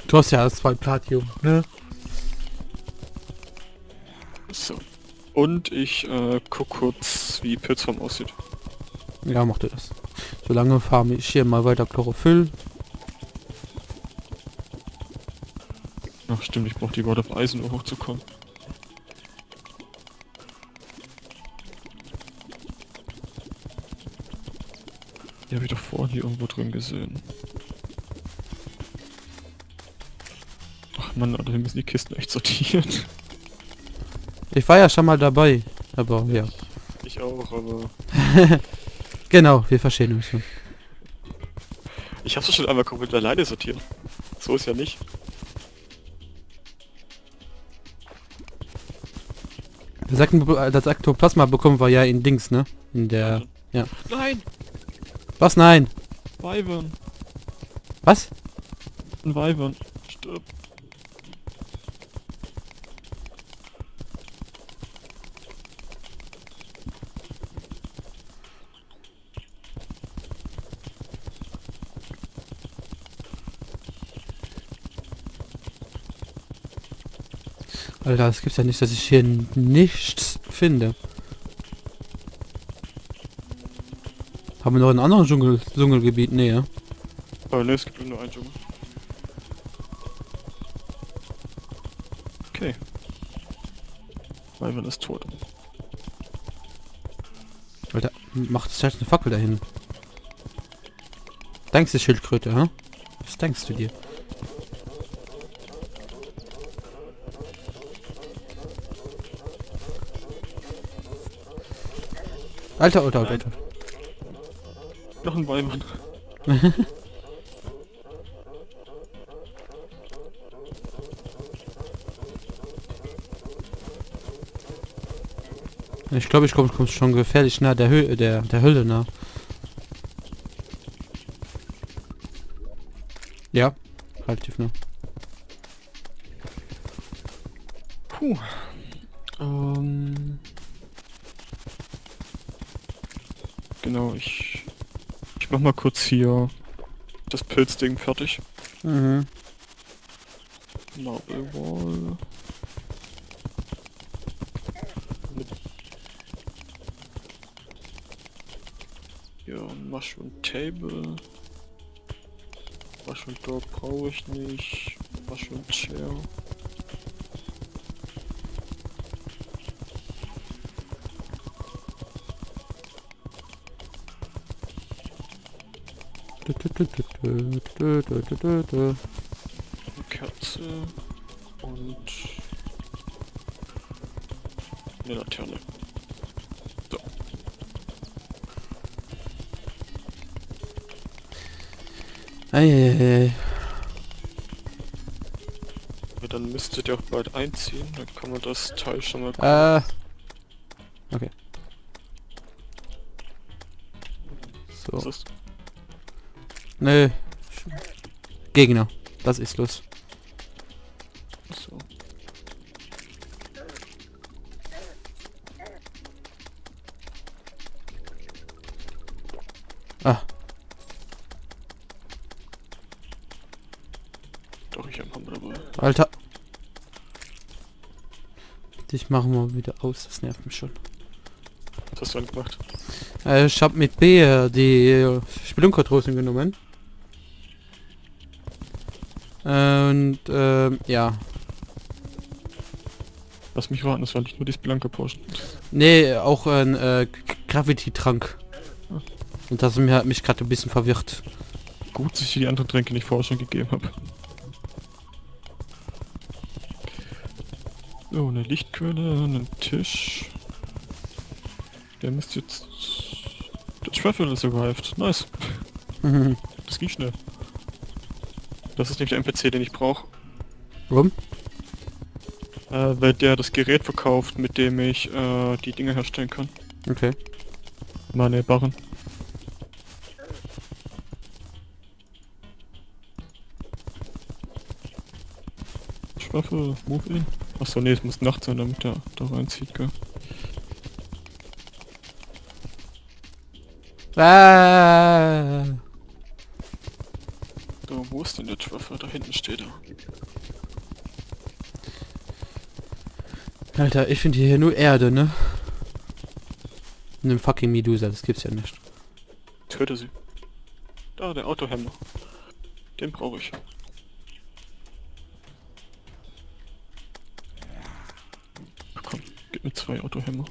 Du hast ja das 2 Platinum, ne? So. Und ich guck kurz, wie Pilzform aussieht. Ja, mach dir das. Solange farme ich hier mal weiter Chlorophyll. Ach stimmt, ich brauche die Rod of Eisen, um hochzukommen. Die habe ich doch vorhin hier irgendwo drin gesehen. Ach Mann, Alter, wir müssen die Kisten echt sortieren. Ich war ja schon mal dabei. Aber ja. Ich auch, aber... Genau, wir verstehen uns schon. Ich hab's doch schon einmal komplett alleine sortiert. So ist ja nicht. Das Aktoplasma bekommen wir ja in Dings, ne? In der... Ja. Nein! Was? Nein! Wyvern! Was? Ein Wyvern. Stirb. Alter, es gibt's ja nicht, dass ich hier nichts finde. Haben wir noch einen anderen Dschungelgebiet? Nee, ja? Aber ne, es gibt nur einen Dschungel. Okay. Wyvern ist tot. Alter, macht es eine Fackel dahin. Denkst du, Schildkröte, hä? Was denkst du dir? Alter, Alter, Alter, Alter. Noch ein Wyvern. Ich glaube, ich komme schon gefährlich nah der Höhle nah. Ja, relativ nah. Puh. Genau, ich mach mal kurz hier das Pilzding fertig. Mhm. Marble Wall. Ja, Mushroom Table. Mushroom Door brauche ich nicht. Mushroom Chair. Eine Kerze und eine Laterne. So. Eieiei. Ja, dann müsstet ihr auch bald einziehen, dann kann man das Teil schon mal Okay. Was So. ist? Nö. Gegner. Das ist los. So. Ah. Doch, ich habe Hammer dabei. Alter. Dich machen wir wieder aus. Das nervt mich schon. Was hast du dann gemacht? Ich habe mit B die Spelunkertrosen genommen. Und ja. Lass mich raten, das war nicht nur die Spelunker Potion. Nee, auch ein Gravity-Trank. Ah. Und das hat mich gerade ein bisschen verwirrt. Gut, dass ich dir die anderen Tränke nicht vorher schon gegeben habe. So, eine Lichtquelle, einen Tisch. Der müsste jetzt... Der Travel ist arrived. Nice. Das ging schnell. Das ist nämlich der NPC, den ich brauche. Warum? Weil der das Gerät verkauft, mit dem ich die Dinge herstellen kann. Okay. Meine Barren. Schwaffe, move in. Achso, nee, es muss Nacht sein, damit der da reinzieht, gell. Ah. So, wo ist denn der Treffer? Da hinten steht er. Alter, ich finde hier nur Erde, ne? Ne fucking Medusa, das gibt's ja nicht. Töte sie. Da, der Autohämmer. Den brauche ich. Ach komm, gib mir 2 Autohämmer.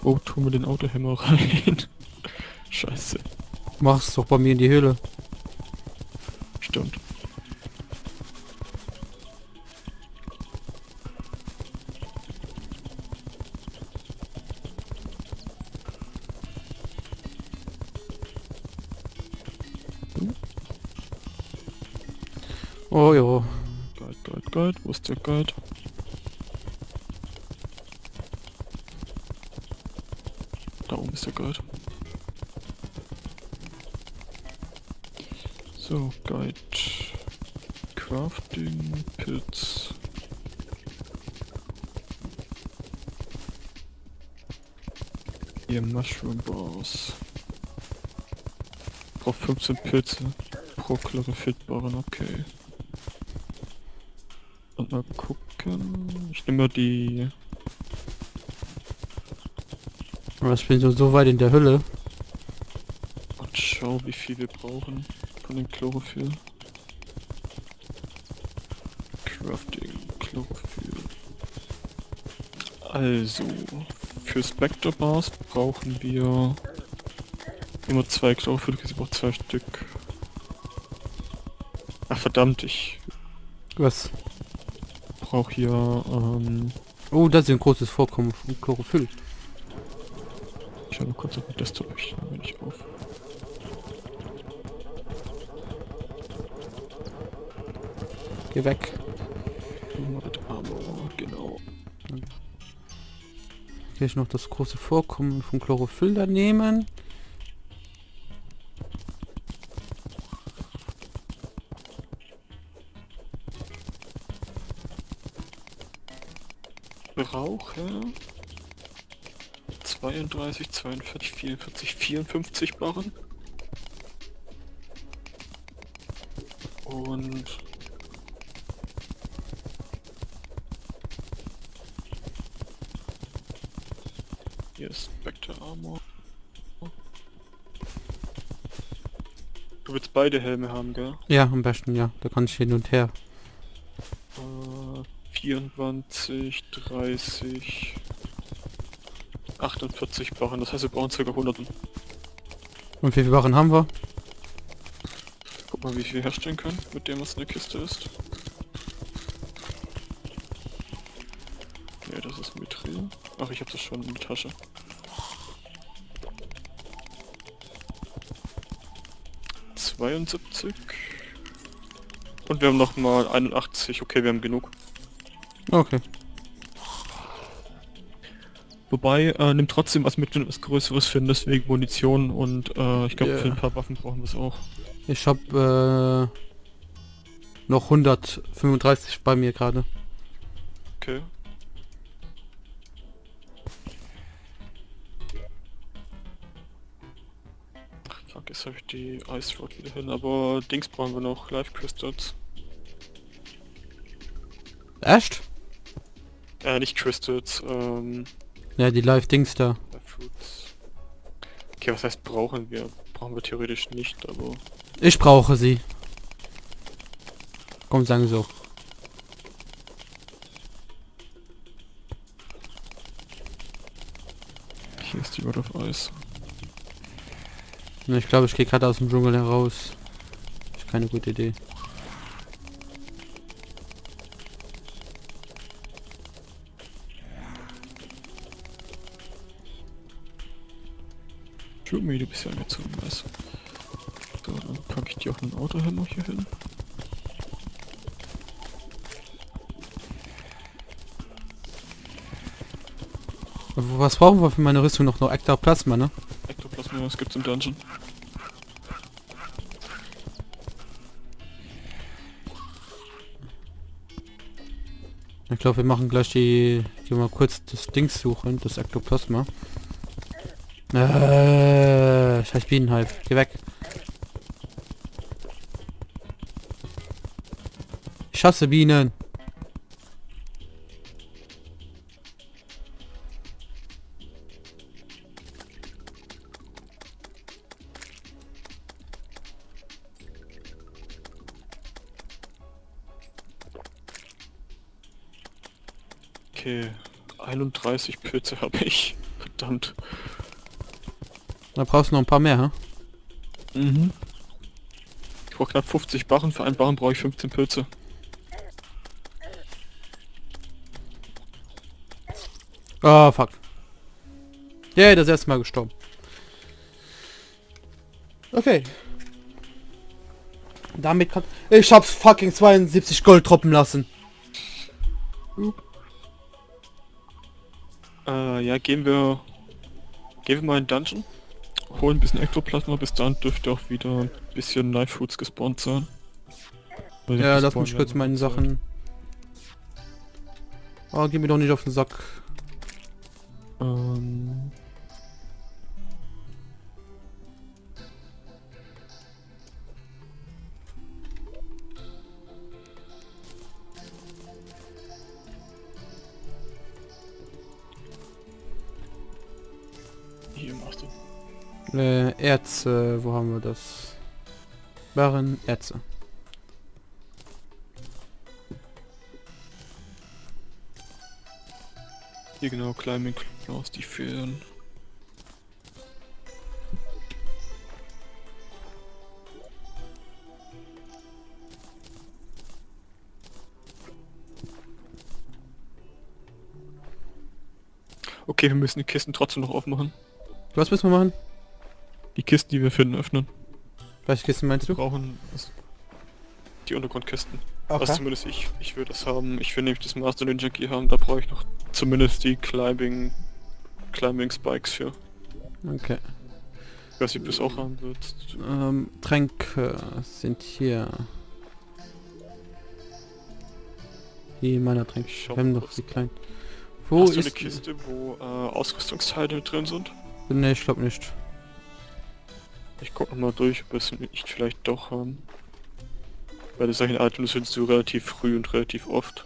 Oh, tu mir den Autohämmer rein. Scheiße. Mach's doch bei mir in die Höhle. Stimmt. Oh jo. Guide. Wo ist der Guide? Da oben ist der Guide. So, Guide. Crafting, Pilz. Hier Mushroom Bars. Braucht 15 Pilze pro Chlorophyllbarren, okay. Und mal gucken. Ich nehme mal die. Aber ich bin so weit in der Hölle. Und schau, wie viel wir brauchen von dem Chlorophyll. Crafting, Chlorophyll. Also, für Spectre Bars brauchen wir immer 2 Chlorophyll, ich brauche 2 Stück. Ach verdammt, ich Was? brauche hier, Oh, das ist ein großes Vorkommen von Chlorophyll. ich schau mal kurz auf den Desktop, ich nehme nicht auf. Geh weg. Modded Armor, genau. Hier ich noch das große Vorkommen von Chlorophyll da nehmen. Brauche 32, 42, 44, 54 Barren. Und hier ist Spectre Armor. Du willst beide Helme haben, gell? Ja, am besten, ja. Da kann ich hin und her. 24, 30, 48 Barren, das heißt wir brauchen ca. 100. Und wie viele Waren haben wir? Guck mal, wie viel wir herstellen können mit dem, was in der Kiste ist. Ja, das ist Mithril. Ach, ich habe das schon in der Tasche. ...72. Und wir haben noch mal 81. Okay, wir haben genug. Okay. Wobei, nimm trotzdem was mit, wenn du was Größeres findest, wegen Munition und ich glaube, Ja. für ein paar Waffen brauchen wir es auch. Ich hab noch 135 bei mir gerade. Okay. Ach fuck, jetzt habe ich die Ice Rod wieder hin, aber Dings brauchen wir noch, Life Crystals. Echt? Nicht Crystals, Ja, die Live-Dings da. Life Fruits. Okay, was heißt brauchen wir? Brauchen wir theoretisch nicht, aber... Ich brauche sie. Komm, sagen so. Hier ist die Rod of Ice. Ich glaube, ich gehe gerade aus dem Dschungel heraus. Ist keine gute Idee. Shoot me, du bist ja angezogen, weißt du. So, dann packe ich dir auch einen Autohammer hier hin. Was brauchen wir für meine Rüstung noch? Ektoplasma, ne? Ektoplasma, das gibt's im Dungeon. Ich glaube, wir machen gleich die mal kurz das Ding suchen, das Ektoplasma. Scheiß Bienenhive, geh weg. Ich hasse Bienen. Okay, 31 Pilze habe ich. Verdammt. Da brauchst du noch ein paar mehr, hä? Mhm. Ich brauche knapp 50 Barren, für einen Barren brauche ich 15 Pilze. Oh, fuck. Yeah, das erste Mal gestorben. Okay. Damit kann... Ich hab's fucking 72 Gold droppen lassen. Ja, gehen wir mal in den Dungeon. Holen ein bisschen Ektoplasma, bis dann dürfte auch wieder ein bisschen Night Foods gespawnt sein. Weil Ja, die lass spawnen mich kurz ja meine noch Sachen... Oh, geh mir doch nicht auf den Sack. Ähm... Hier machst du. Erze, wo haben wir das? Barren, Erze. Hier genau, Climbing Claws, die fehlen. Okay, wir müssen die Kisten trotzdem noch aufmachen. Was müssen wir machen? Die Kisten, die wir finden, öffnen. Welche Kisten meinst Wir du? brauchen die Untergrundkisten. Okay. Also zumindest ich will das haben. Ich will nämlich das Master Ninja Gear haben. Da brauche ich noch zumindest die Climbing Spikes für. Okay. Ich weiß nicht, ob du es auch haben willst. Tränke sind hier. Die meiner Tränke. Ich schau Wir haben mal doch kurz. die kleinen. Wo Hast du eine ist... Kiste, wo Ausrüstungsteile drin sind? Ne, ich glaube nicht. Ich guck noch mal durch, ob wir es nicht vielleicht doch haben. Weil das solche Items findest du relativ früh und relativ oft.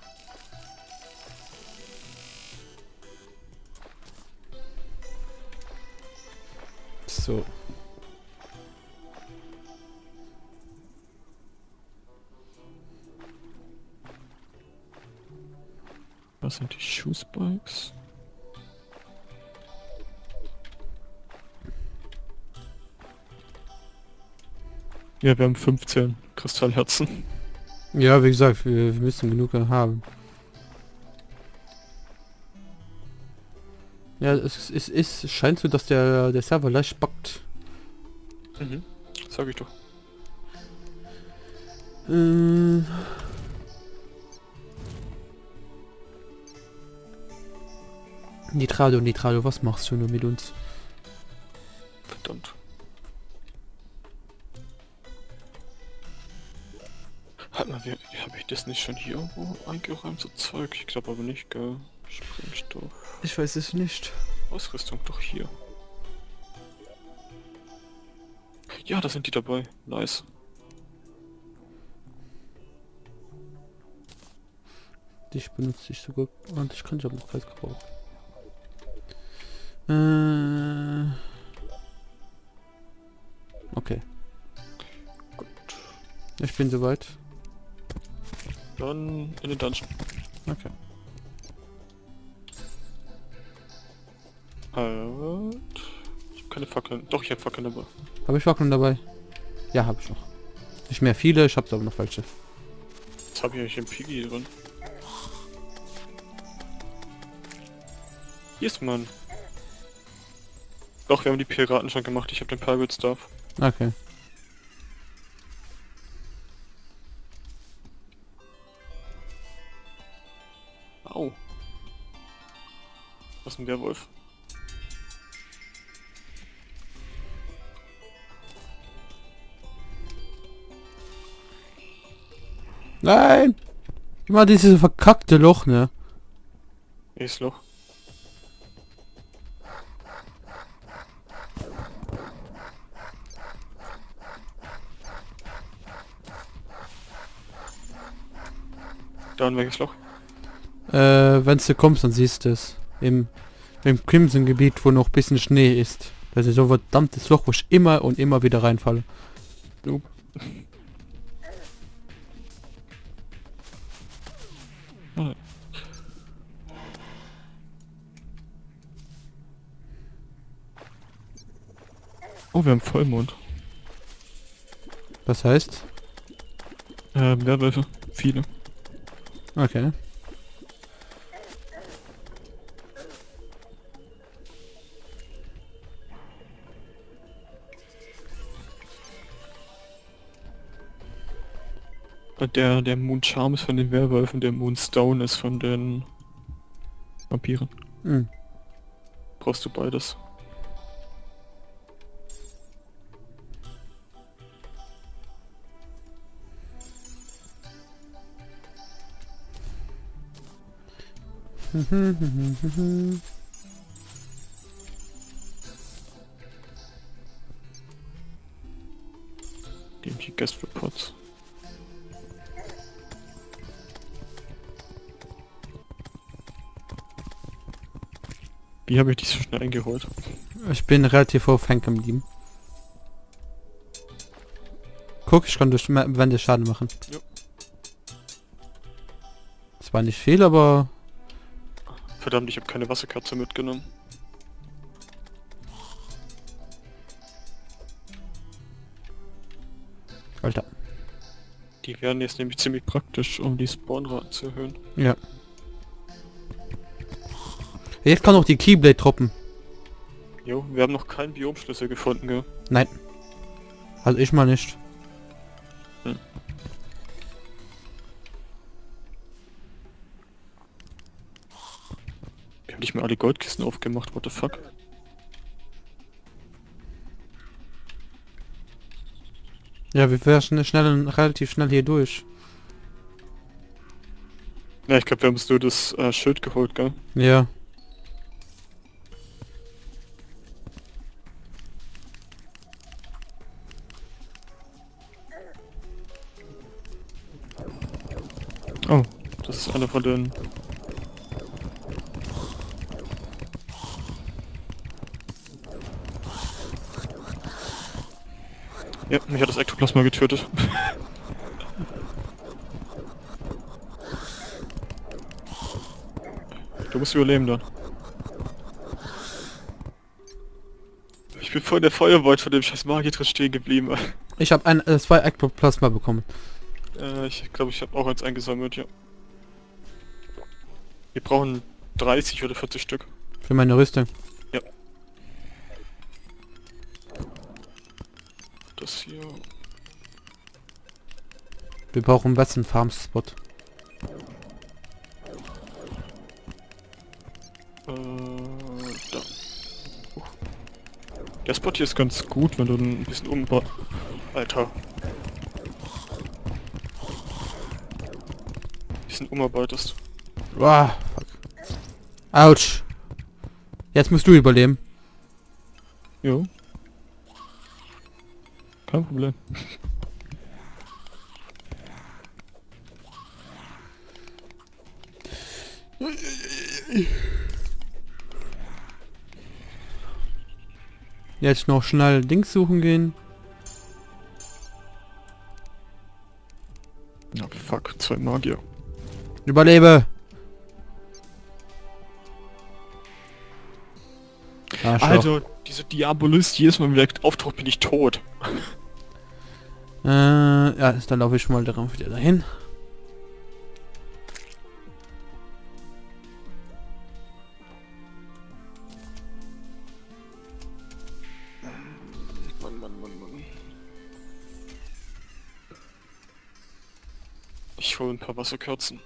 So. Was sind die Shoe Spikes? Ja, wir haben 15 Kristallherzen. Ja, wie gesagt, wir müssen genug haben. Ja, es scheint so, dass der Server leicht buggt. Mhm. Sag ich doch. Nitrado, was machst du nur mit uns? Verdammt. Halt mal, habe ich das nicht schon hier irgendwo eingeräumt, so Zeug? Ich glaube aber nicht, gell? Sprengstoff. Ich weiß es nicht. Ausrüstung doch hier. Ja, da sind die dabei. Nice. Dich benutze ich sogar und ich kann ja noch Kreis gebrauchen. Okay. Gut. Ich bin soweit. Dann in den Dungeon. Okay. Halt. Ich habe keine Fackeln. Doch, ich habe Fackeln dabei. Habe ich Fackeln dabei? Ja, habe ich noch. Nicht mehr viele, ich habe aber noch falsche. Jetzt habe ich eigentlich einen Piggy drin. Hier ist man. Doch, wir haben die Piraten schon gemacht. Ich habe den Pirate Staff. Okay. Au. Was ist ein Werwolf? Nein! Immer dieses verkackte Loch, ne? Nächstes Loch. Da ein welches Loch? Wenn du kommst, dann siehst du es. Im Crimson-Gebiet, wo noch ein bisschen Schnee ist. Das ist so ein verdammtes Loch, wo ich immer und immer wieder reinfalle. Nope. Ah. Oh, wir haben Vollmond. Das heißt? Werwölfe. Viele. Okay. Der Moon-Charm ist von den Werwölfen, der Moonstone ist von den Vampiren. Hm. Brauchst du beides. Die Guest Reports. Wie habe ich dich so schnell eingeholt? Ich bin relativ hoch hängen geblieben. Guck, ich kann durch Wände Schaden machen. Jo. Das war nicht viel, aber... Verdammt, ich habe keine Wasserkatze mitgenommen. Alter. Die wären jetzt nämlich ziemlich praktisch, um die Spawnraten zu erhöhen. Ja. Jetzt kann auch die Keyblade droppen. Jo, wir haben noch keinen Biomschlüssel gefunden, gell? Nein. Also ich mal nicht. Wir haben nicht mehr alle Goldkisten aufgemacht, what the fuck? Ja, wir wären relativ schnell hier durch. Ja, ich glaube, wir haben uns nur das Schild geholt, gell? Ja. Oh, das ist einer von den... Ja, mich hat das Ektoplasma getötet. Du musst überleben dann. Ich bin vor der Feuerwald von dem scheiß Magier drin stehen geblieben. Ich habe 2 Ektoplasma bekommen. Ich glaube, ich habe auch eins eingesammelt, ja. Wir brauchen 30 oder 40 Stück. Für meine Rüstung. Ja. Das hier... Wir brauchen einen besseren Farm-Spot. Da. Der Spot hier ist ganz gut, wenn du ein bisschen Alter. Bisschen umarbeitest. Wow, fuck. Autsch. Jetzt musst du überleben. Jo. Kein Problem. Jetzt noch schnell Dings suchen gehen. Ja, fuck, 2 Magier. Überlebe. Arschloch. Also, dieser Diabolist, jedes Mal wieder auftaucht, bin ich tot. Ja, dann laufe ich schon mal wieder dahin. Mann. Ich hole ein paar Wasserkerzen.